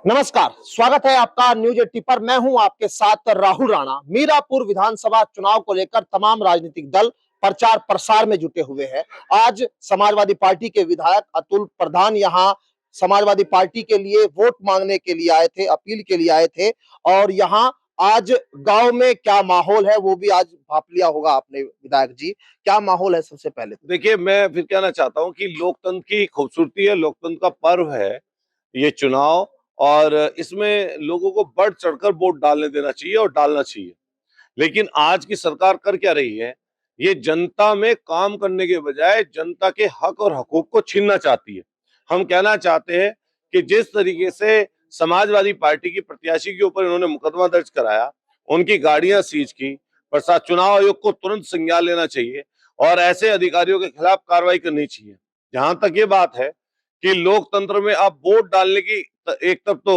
नमस्कार, स्वागत है आपका न्यूज 80 पर। मैं हूं आपके साथ राहुल राणा। मीरापुर विधानसभा चुनाव को लेकर तमाम राजनीतिक दल प्रचार प्रसार में जुटे हुए हैं। आज समाजवादी पार्टी के विधायक अतुल प्रधान यहां समाजवादी पार्टी के लिए वोट मांगने के लिए आए थे, अपील के लिए आए थे। और यहां आज गांव में क्या माहौल है वो भी आज भाप लिया होगा आपने। विधायक जी, क्या माहौल है सबसे पहले तो? देखिए, मैं फिर कहना चाहता हूं कि लोकतंत्र की खूबसूरती है, लोकतंत्र का पर्व है ये चुनाव। और इसमें लोगों को बढ़ चढ़कर वोट डालने देना चाहिए और डालना चाहिए। लेकिन आज की सरकार कर क्या रही है? ये जनता में काम करने के बजाय जनता के हक और हकूक को छीनना चाहती है। हम कहना चाहते हैं कि जिस तरीके से समाजवादी पार्टी की प्रत्याशी के ऊपर इन्होंने मुकदमा दर्ज कराया, उनकी गाड़ियां सीज की, प्रशासन चुनाव आयोग को तुरंत संज्ञान लेना चाहिए और ऐसे अधिकारियों के खिलाफ कार्रवाई करनी चाहिए। जहां तक ये बात है कि लोकतंत्र में आप वोट डालने की एक तरफ तो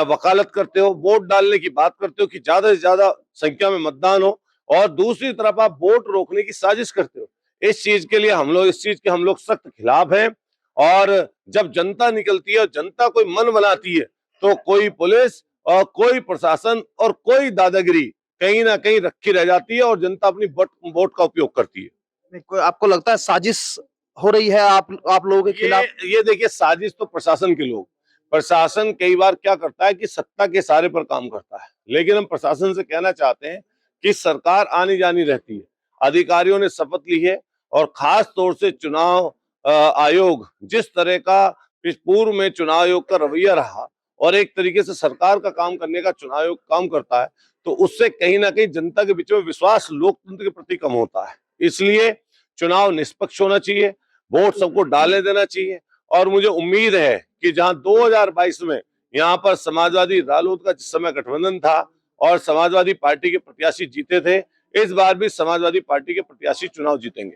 वकालत करते हो, वोट डालने की बात करते हो कि ज्यादा से ज्यादा संख्या में मतदान हो, और दूसरी तरफ आप वोट रोकने की साजिश करते हो। इस चीज के लिए इस चीज के हम लोग सख्त खिलाफ हैं। और जब जनता निकलती है और जनता कोई मन बनाती है, तो कोई पुलिस और कोई प्रशासन और कोई दादागिरी कहीं ना कहीं रखी रह जाती है और जनता अपनी वोट का उपयोग करती है। आपको लगता है साजिश हो रही है आप लोगों के खिलाफ? ये देखिए, साजिश तो प्रशासन के लोग, प्रशासन कई बार क्या करता है कि सत्ता के सहारे पर काम करता है। लेकिन हम प्रशासन से कहना चाहते हैं कि सरकार आनी जानी रहती है, अधिकारियों ने शपथ ली है। और खास तौर से चुनाव आयोग जिस तरह का पूर्व में चुनाव आयोग का रवैया रहा और एक तरीके से सरकार का काम करने का चुनाव आयोग काम करता है, तो उससे कहीं ना कहीं जनता के बीच में विश्वास लोकतंत्र के प्रति कम होता है। इसलिए चुनाव निष्पक्ष होना चाहिए, वोट सबको डालने देना चाहिए। और मुझे उम्मीद है कि जहां 2022 में यहाँ पर समाजवादी रालोद का जिस समय गठबंधन था और समाजवादी पार्टी के प्रत्याशी जीते थे, इस बार भी समाजवादी पार्टी के प्रत्याशी चुनाव जीतेंगे।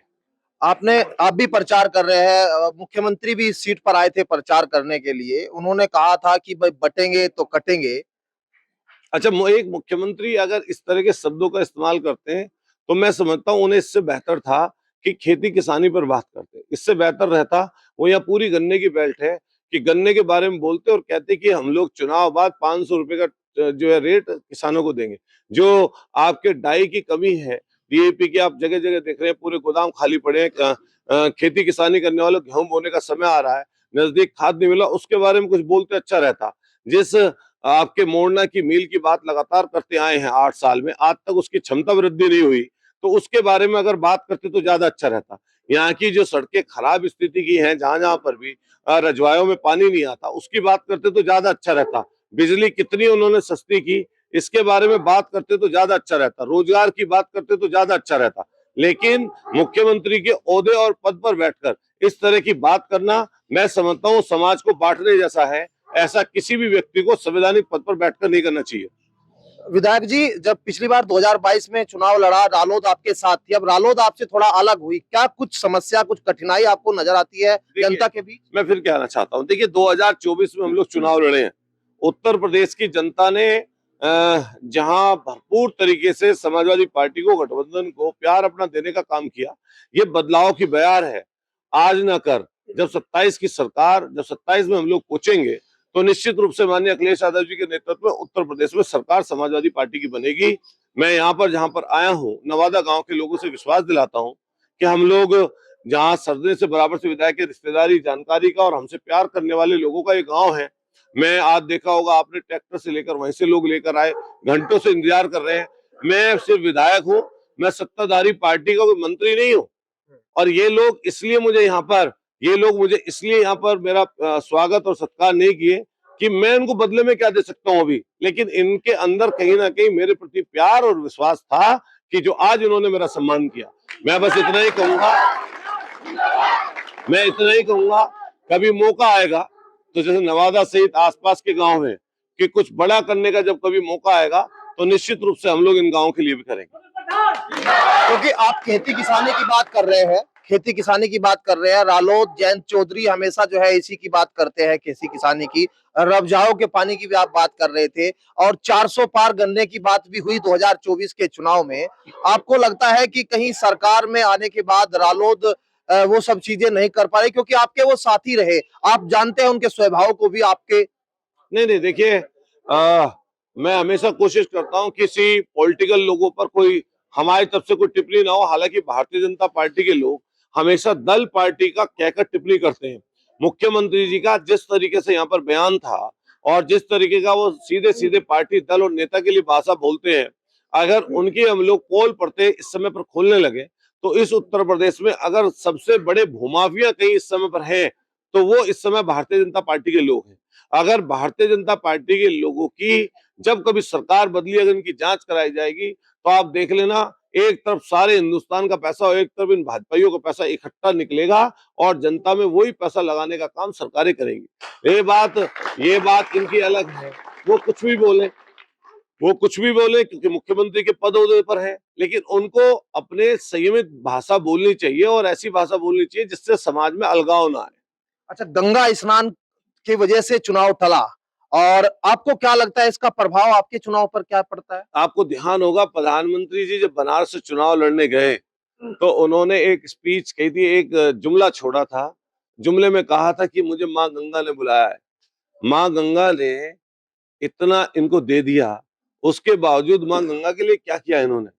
आप भी प्रचार कर रहे हैं, मुख्यमंत्री भी इस सीट पर आए थे प्रचार करने के लिए। उन्होंने कहा था कि भाई बटेंगे तो कटेंगे। अच्छा, एक मुख्यमंत्री अगर इस तरह के शब्दों का इस्तेमाल करते हैं, तो मैं समझता हूं उन्हें इससे बेहतर था कि खेती किसानी पर बात करते। इससे बेहतर रहता, वो यहाँ पूरी गन्ने की बेल्ट है, कि गन्ने के बारे में बोलते और कहते कि हम लोग चुनाव बाद 500 रुपए का जो है रेट किसानों को देंगे। जो आपके डाई की कमी है, डीएपी की, आप जगह जगह देख रहे हैं पूरे गोदाम खाली पड़े हैं। खेती किसानी करने वालों गेहूं बोने का समय आ रहा है, नजदीक खाद नहीं मिला, उसके बारे में कुछ बोलते अच्छा रहता। जिस आपके मोड़ना की मील की बात लगातार करते आए हैं 8 साल में, आज तक उसकी क्षमता वृद्धि नहीं हुई, तो उसके बारे में अगर बात करते तो ज्यादा अच्छा रहता। यहाँ की जो सड़कें खराब स्थिति की हैं, जहां जहां पर भी रजवायों में पानी नहीं आता, उसकी बात करते तो ज्यादा अच्छा रहता। बिजली कितनी उन्होंने सस्ती की, इसके बारे में बात करते तो ज्यादा अच्छा रहता। रोजगार की बात करते तो ज्यादा अच्छा रहता। लेकिन मुख्यमंत्री के ओहदे और पद पर बैठकर इस तरह की बात करना, मैं समझता हूँ समाज को बांटने जैसा है। ऐसा किसी भी व्यक्ति को संवैधानिक पद पर बैठकर नहीं करना चाहिए। विधायक जी, जब पिछली बार 2022 में चुनाव लड़ा, रालोद आपके साथ थी। अब रालोद आपसे थोड़ा अलग हुई, क्या कुछ समस्या, कुछ कठिनाई आपको नजर आती है जनता के बीच? मैं फिर कहना चाहता हूँ, देखिए 2024 में हम लोग चुनाव लड़े हैं। उत्तर प्रदेश की जनता ने जहां भरपूर तरीके से समाजवादी पार्टी को, गठबंधन को प्यार अपना देने का काम किया, ये बदलाव की बयार है। आज न कर, जब 27 की सरकार, जब 27 में हम लोग पहुंचेंगे, तो निश्चित रूप से माननीय अखिलेश यादव जी के नेतृत्व में उत्तर प्रदेश में सरकार समाजवादी पार्टी की बनेगी। मैं यहाँ पर जहां पर आया हूँ, नवादा गांव के लोगों से विश्वास दिलाता हूँ कि हम लोग जहां सरदे से बराबर से विधायक की रिश्तेदारी, जानकारी का और हमसे प्यार करने वाले लोगों का ये गांव है। मैं आज देखा होगा आपने, ट्रैक्टर से लेकर वहीं से लोग लेकर आए, घंटों से इंतजार कर रहे हैं। मैं सिर्फ विधायक हूँ, मैं सत्ताधारी पार्टी का कोई मंत्री नहीं हूँ। और ये लोग मुझे इसलिए यहाँ पर मेरा स्वागत और सत्कार नहीं किए कि मैं उनको बदले में क्या दे सकता हूँ अभी। लेकिन इनके अंदर कहीं ना कहीं मेरे प्रति प्यार और विश्वास था कि जो आज इन्होंने मेरा सम्मान किया। मैं बस इतना ही कहूंगा, कभी मौका आएगा तो जैसे नवादा सहित आसपास के गांव हैं कि कुछ बड़ा करने का, जब कभी मौका आएगा तो निश्चित रूप से हम लोग इन गांवों के लिए भी करेंगे। क्योंकि आप खेती किसानी की बात कर रहे हैं, खेती किसानी की बात कर रहे हैं। रालोद जयंत चौधरी हमेशा जो है इसी की बात करते हैं, खेती किसानी की। रबजाओं के पानी की भी आप बात कर रहे थे, और 400 पार गन्ने की बात भी हुई 2024 के चुनाव में। आपको लगता है कि कहीं सरकार में आने के बाद रालोद वो सब चीजें नहीं कर पा रही? क्योंकि आपके वो साथी रहे, आप जानते हैं उनके स्वभाव को भी, आपके नहीं नहीं, देखिए, मैं हमेशा कोशिश करता हूं किसी पॉलिटिकल लोगों पर कोई हमारी तरफ से कोई टिप्पणी ना हो। हालांकि भारतीय जनता पार्टी के लोग हमेशा दल पार्टी का कहकर टिप्पणी करते हैं। मुख्यमंत्री जी का जिस तरीके से यहाँ पर बयान था और जिस तरीके का वो सीधे सीधे पार्टी दल और नेता के लिए भाषा बोलते हैं, अगर उनकी हम लोग पोल पढ़ते इस समय पर खोलने लगे तो इस उत्तर प्रदेश में अगर सबसे बड़े भूमाफिया कहीं इस समय पर है तो वो इस समय भारतीय जनता पार्टी के लोग हैं। अगर भारतीय जनता पार्टी के लोगों की जब कभी सरकार बदली, अगर इनकी जांच कराई जाएगी तो आप देख लेना, एक तरफ सारे हिंदुस्तान का पैसा और एक तरफ इन भाजपाइयों का पैसा इकट्ठा निकलेगा और जनता में वही पैसा लगाने का काम सरकारें करेंगी। ये बात इनकी अलग है। वो कुछ भी बोले, वो कुछ भी बोले क्योंकि मुख्यमंत्री के पद ओहदे पर है, लेकिन उनको अपने संयमित भाषा बोलनी चाहिए और ऐसी भाषा बोलनी चाहिए जिससे समाज में अलगाव ना आए। अच्छा, गंगा स्नान की वजह से चुनाव टला और आपको क्या लगता है इसका प्रभाव आपके चुनाव पर क्या पड़ता है? आपको ध्यान होगा प्रधानमंत्री जी जब बनारस से चुनाव लड़ने गए तो उन्होंने एक स्पीच कही थी, एक जुमला छोड़ा था। जुमले में कहा था कि मुझे माँ गंगा ने बुलाया है। माँ गंगा ने इतना इनको दे दिया, उसके बावजूद माँ गंगा के लिए क्या किया इन्होंने?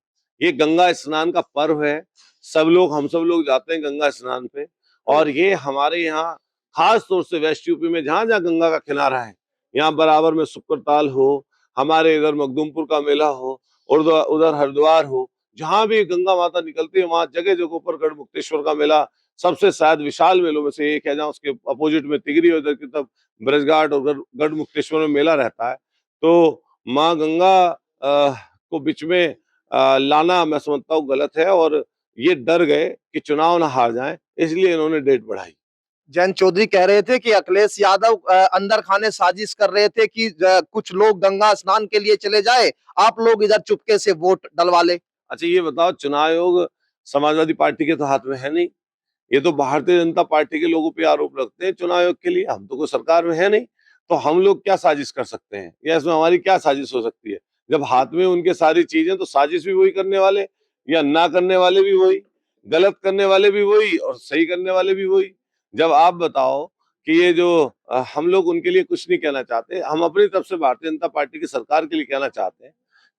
ये गंगा स्नान का पर्व है, हम सब लोग जाते हैं गंगा स्नान पे और ये हमारे यहाँ खास तौर से वेस्ट यूपी में जहां जहां गंगा का किनारा है, यहाँ बराबर में सुक्रताल हो, हमारे इधर मखदूमपुर का मेला हो, उधर उधर हरिद्वार हो, जहां भी गंगा माता निकलती है वहां जगह जगहों पर गढ़मुक्तेश्वर का मेला सबसे शायद विशाल मेलों में से एक है, जहाँ उसके अपोजिट में तिगरी और इधर की तरफ ब्रजघाट और गढ़मुक्तेश्वर में मेला रहता है। तो माँ गंगा को बीच में लाना मैं समझता हूँ गलत है और ये डर गए कि चुनाव ना हार जाएं, इसलिए इन्होंने डेट बढ़ाई। जयंत चौधरी कह रहे थे कि अखिलेश यादव अंदर खाने साजिश कर रहे थे कि कुछ लोग गंगा स्नान के लिए चले जाए, आप लोग इधर चुपके से वोट डलवा ले। अच्छा ये बताओ, चुनाव आयोग समाजवादी पार्टी के तो हाथ में है नहीं, ये तो भारतीय जनता पार्टी के लोगों पे आरोप लगते हैं चुनाव आयोग के लिए। हम तो कोई सरकार में है नहीं, तो हम लोग क्या साजिश कर सकते हैं या इसमें हमारी क्या साजिश हो सकती है? जब हाथ में उनके सारी चीजें, तो साजिश भी वही करने वाले या ना करने वाले भी वही, गलत करने वाले भी वही और सही करने वाले भी वही। जब आप बताओ कि ये जो हम लोग उनके लिए कुछ नहीं कहना चाहते, हम अपनी तरफ से भारतीय जनता पार्टी की सरकार के लिए कहना चाहते हैं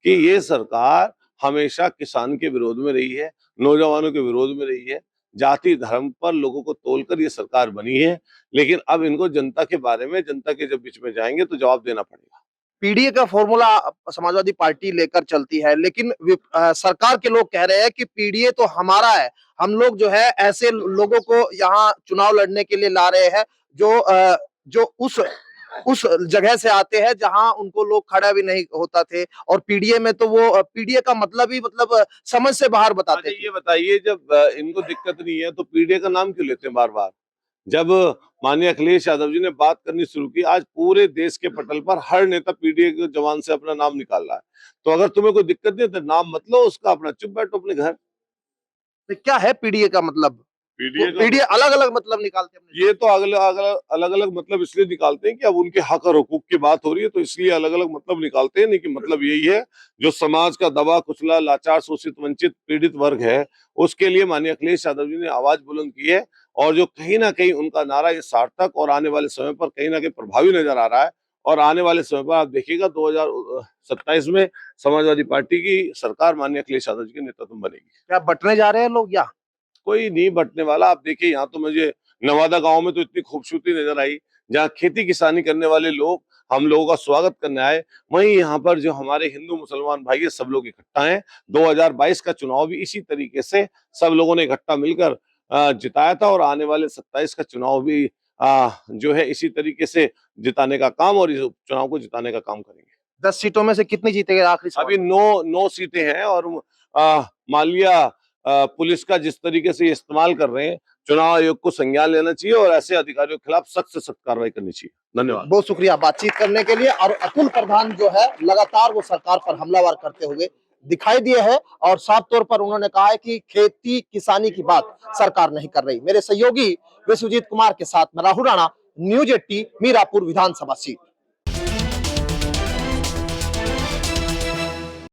कि ये सरकार हमेशा किसान के विरोध में रही है, नौजवानों के विरोध में रही है, जाति धर्म पर लोगों को तोलकर ये सरकार बनी है। लेकिन अब इनको जनता के बारे में, जनता के जब बीच में जाएंगे तो जवाब देना पड़ेगा। पीडीए का फॉर्मूला समाजवादी पार्टी लेकर चलती है, लेकिन सरकार के लोग कह रहे हैं कि पीडीए तो हमारा है, हम लोग जो है ऐसे लोगों को यहाँ चुनाव लड़ने के लिए ला रहे हैं जो उस जगह से आते हैं जहां उनको लोग खड़ा भी नहीं होता थे, और पीडीए में तो वो पीडीए का मतलब ही मतलब समझ से बाहर बताते थे। ये बताइए, जब इनको दिक्कत नहीं है तो पीडीए का नाम क्यों लेते हैं बार बार? जब माननीय अखिलेश यादव जी ने बात करनी शुरू की, आज पूरे देश के पटल पर हर नेता पीडीए के जवान से अपना नाम निकाल रहा है। तो अगर तुम्हें कोई दिक्कत नहीं है तो नाम मत लो उसका, अपना चुप बैठो अपने घर। तो क्या है पीडीए का मतलब? पीडीए अलग अलग मतलब निकालते हैं। ये तो अलग अलग मतलब इसलिए निकालते हैं कि अब उनके हक और हुकूक की बात हो रही है तो इसलिए अलग अलग मतलब निकालते हैं, नहीं कि मतलब यही है जो समाज का दबा कुचला, लाचार, शोषित, वंचित, पीड़ित वर्ग है उसके लिए माननीय अखिलेश यादव जी ने आवाज बुलंद की है। और जो कहीं ना कहीं उनका नारा ये सार्थक और आने वाले समय पर कहीं ना कहीं प्रभावी नजर आ रहा है। और आने वाले समय पर आप देखिएगा 2027 में समाजवादी पार्टी की सरकार माननीय अखिलेश यादव जी के नेतृत्व में बनेगी। क्या बंटने जा रहे हैं लोग? या कोई नहीं बंटने वाला। आप देखिए, यहाँ तो मुझे नवादा गांव में तो इतनी खूबसूरती नजर आई, जहाँ खेती किसानी करने वाले लोग हम लोगों का स्वागत करने आए। वहीं यहाँ पर जो हमारे हिंदू मुसलमान भाई है सब लोग इकट्ठा हैं। 2022 का चुनाव भी इसी तरीके से सब लोगों ने इकट्ठा मिलकर जिताया था और आने वाले 27 का चुनाव भी जो है इसी तरीके से जिताने का काम और इस चुनाव को जिताने का काम करेंगे। 10 सीटों में से कितनी जीतेंगे आखिरी सवाल? अभी 9 सीटें हैं और मालिया पुलिस का जिस तरीके से इस्तेमाल कर रहे हैं, चुनाव आयोग को संज्ञान लेना चाहिए और ऐसे अधिकारियों के खिलाफ सख्त से सख्त कार्रवाई करनी चाहिए। धन्यवाद। बहुत शुक्रिया बातचीत करने के लिए। और अतुल प्रधान जो है लगातार वो सरकार पर हमलावर करते हुए दिखाई दिए हैं और साफ तौर पर उन्होंने कहा है कि खेती किसानी की बात सरकार नहीं कर रही। मेरे सहयोगी विश्वजीत कुमार के साथ मैं राहुल राणा, न्यूज 18 मीरापुर विधानसभा सीट।